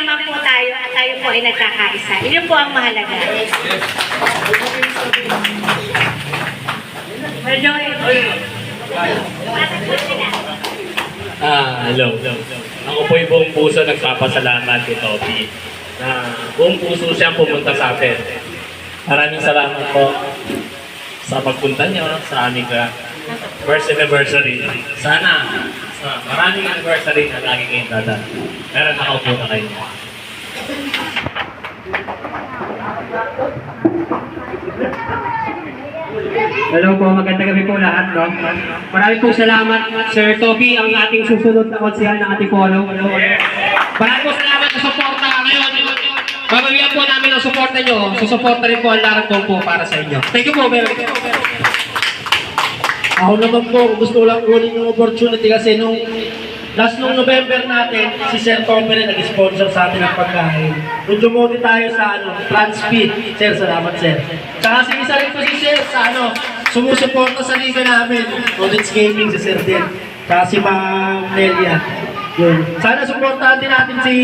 naman po tayo at tayo po ay nagkakaisa. Iyon po ang mahalaga. Hello. Ako po yung buong puso nagpapasalamat kay Toby na buong puso siyang pumunta sa atin. Maraming salamat po sa pagpunta niyo sa aming first anniversary. Sana sa maraming anniversary na lagi kayong dadaan. Pero nakaupo na kayo. Hello po, magandang gabi po lahat, no? Maraming pong salamat, Sir Toby, ang ating susunod na konsehal ng ating polo. Maraming pong salamat sa suporta ngayon. Babawian po namin ang suporta nyo. Susuporta rin po ang Larang po para sa inyo. Thank you po, very much. Ako naman po, gusto lang kunin yung opportunity kasi nung November natin, si Sir Tommy rin nag-sponsor sa atin ng pagkain. Nung dumote tayo sa Transpeed. Sir, salamat Sir. Tsaka si isa rin po si Sir sa sumusuporta sa liga namin. College Gaming si Sir din. Tsaka si Ma'am Nelia. Yun. Sana supportahan din natin si